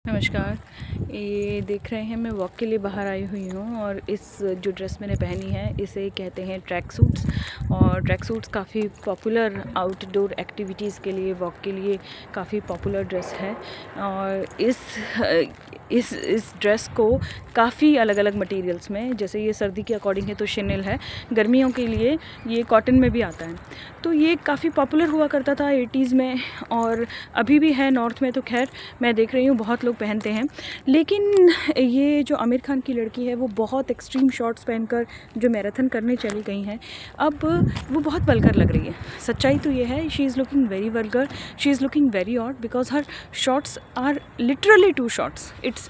नमस्कार। ये देख रहे हैं मैं वॉक के लिए बाहर आई हुई हूँ और इस जो ड्रेस मैंने पहनी है इसे कहते हैं ट्रैक सूट्स। और ट्रैक सूट्स काफ़ी पॉपुलर आउटडोर एक्टिविटीज़ के लिए, वॉक के लिए काफ़ी पॉपुलर ड्रेस है। और इस ड्रेस को काफ़ी अलग अलग मटेरियल्स में, जैसे ये सर्दी के अकॉर्डिंग है तो शिनेल है, गर्मियों के लिए ये कॉटन में भी आता है। तो ये काफ़ी पॉपुलर हुआ करता था 80s में और अभी भी है नॉर्थ में। तो खैर मैं देख रही हूँ बहुत लोग पहनते हैं, लेकिन ये जो आमिर खान की लड़की है वो बहुत एक्सट्रीम शॉर्ट्स पहनकर जो मैराथन करने चली गई हैं, अब वो बहुत वल्गर लग रही है। सच्चाई तो ये है, she is looking very vulgar, she is looking very odd because her shorts are literally too shorts. It's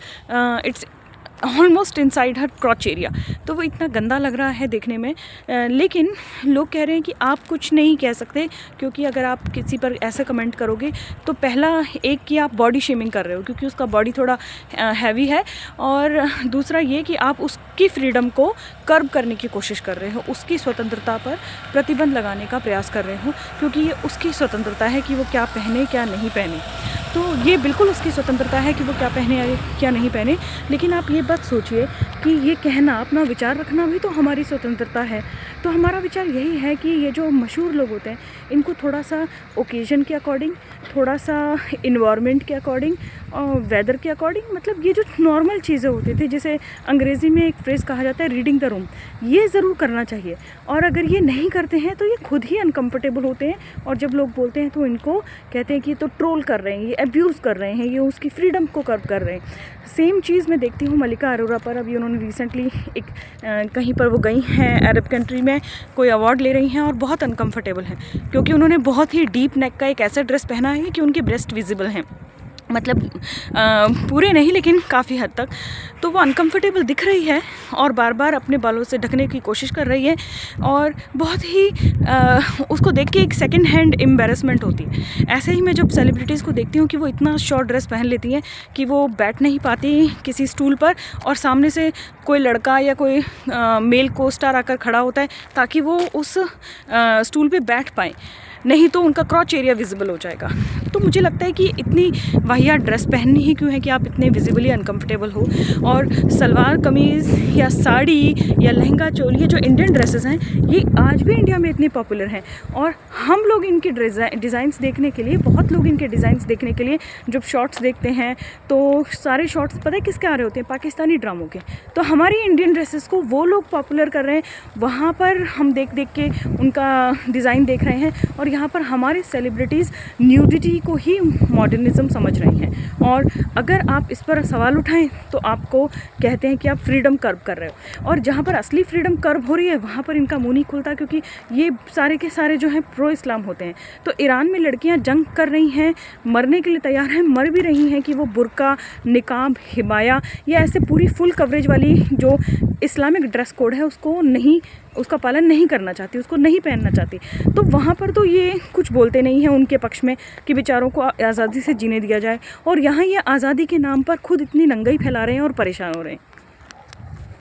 almost inside her crotch area. तो वो इतना गंदा लग रहा है देखने में। लेकिन लोग कह रहे हैं कि आप कुछ नहीं कह सकते, क्योंकि अगर आप किसी पर ऐसा कमेंट करोगे तो पहला एक कि आप बॉडी शेमिंग कर रहे हो क्योंकि उसका बॉडी थोड़ा हैवी है, और दूसरा ये कि आप उसकी फ्रीडम को कर्ब करने की कोशिश कर रहे हो, उसकी स्वतंत्रता पर प्रतिबंध लगाने का प्रयास कर रहे हो, क्योंकि ये उसकी स्वतंत्रता है कि वो क्या पहने क्या नहीं पहने। तो ये बिल्कुल उसकी स्वतंत्रता है कि वो क्या पहने या क्या नहीं पहने। लेकिन आप ये बात सोचिए कि ये कहना, अपना विचार रखना भी तो हमारी स्वतंत्रता है। तो हमारा विचार यही है कि ये जो मशहूर लोग होते हैं इनको थोड़ा सा ओकेजन के अकॉर्डिंग, थोड़ा सा इन्वायरमेंट के अकॉर्डिंग और वेदर के अकॉर्डिंग, मतलब ये जो नॉर्मल चीज़ें होती थी, जैसे अंग्रेज़ी में एक फ्रेज़ कहा जाता है रीडिंग द रूम, ये ज़रूर करना चाहिए। और अगर ये नहीं करते हैं तो ये खुद ही अनकम्फर्टेबल होते हैं, और जब लोग बोलते हैं तो इनको कहते हैं कि ये तो ट्रोल कर रहे हैं, ये अब्यूज़ कर रहे हैं, ये उसकी फ्रीडम को कर्ब कर रहे हैं। सेम चीज़ मैं देखती हूँ मल्लिका अरोड़ा पर। अभी उन्होंने रिसेंटली एक कहीं पर वो गई हैं अरब कंट्री में, कोई अवार्ड ले रही हैं और बहुत अनकम्फर्टेबल हैं, क्योंकि उन्होंने बहुत ही डीप नेक का एक ऐसा ड्रेस पहना है कि उनके ब्रेस्ट विजिबल हैं, मतलब पूरे नहीं लेकिन काफ़ी हद तक। तो वो अनकम्फर्टेबल दिख रही है और बार बार अपने बालों से ढकने की कोशिश कर रही है, और बहुत ही उसको देख के एक सेकंड हैंड एम्बैरेसमेंट होती है। ऐसे ही मैं जब सेलिब्रिटीज़ को देखती हूँ कि वो इतना शॉर्ट ड्रेस पहन लेती हैं कि वो बैठ नहीं पाती किसी स्टूल पर, और सामने से कोई लड़का या कोई मेल को स्टार आकर खड़ा होता है ताकि वो उस स्टूल पे बैठ पाएँ, नहीं तो उनका क्रॉच एरिया विजिबल हो जाएगा। तो मुझे लगता है कि इतनी वाहियात ड्रेस पहननी ही क्यों है कि आप इतने विजिबली अनकम्फर्टेबल हो। और सलवार कमीज़ या साड़ी या लहंगा चोली, ये जो इंडियन ड्रेसेस हैं ये आज भी इंडिया में इतने पॉपुलर हैं, और हम लोग इनके डिज़ाइंस देखने के लिए, बहुत लोग इनके डिज़ाइंस देखने के लिए जब शॉर्ट्स देखते हैं तो सारे शॉर्ट्स पता है किसके आ रहे होते हैं? पाकिस्तानी ड्रामों के। तो हमारी इंडियन ड्रेसेस को वो लोग पॉपुलर कर रहे हैं, वहाँ पर हम देख देख के उनका डिज़ाइन देख रहे हैं, और यहाँ पर हमारे सेलिब्रिटीज़ न्यूडिटी को ही मॉडर्निज्म समझ रही हैं। और अगर आप इस पर सवाल उठाएं तो आपको कहते हैं कि आप फ्रीडम कर्ब कर रहे हो, और जहाँ पर असली फ्रीडम कर्ब हो रही है वहाँ पर इनका मुंह नहीं खुलता, क्योंकि ये सारे के सारे जो हैं प्रो इस्लाम होते हैं। तो ईरान में लड़कियाँ जंग कर रही हैं, मरने के लिए तैयार हैं, मर भी रही हैं कि वो बुर्का, निकाब, हिबाया या ऐसे पूरी फुल कवरेज वाली जो इस्लामिक ड्रेस कोड है उसका पालन नहीं करना चाहती, उसको नहीं पहनना चाहती। तो वहाँ पर तो ये कुछ बोलते नहीं हैं उनके पक्ष में कि बेचारों को आज़ादी से जीने दिया जाए, और यहाँ ये आज़ादी के नाम पर खुद इतनी नंगाई फैला रहे हैं और परेशान हो रहे हैं।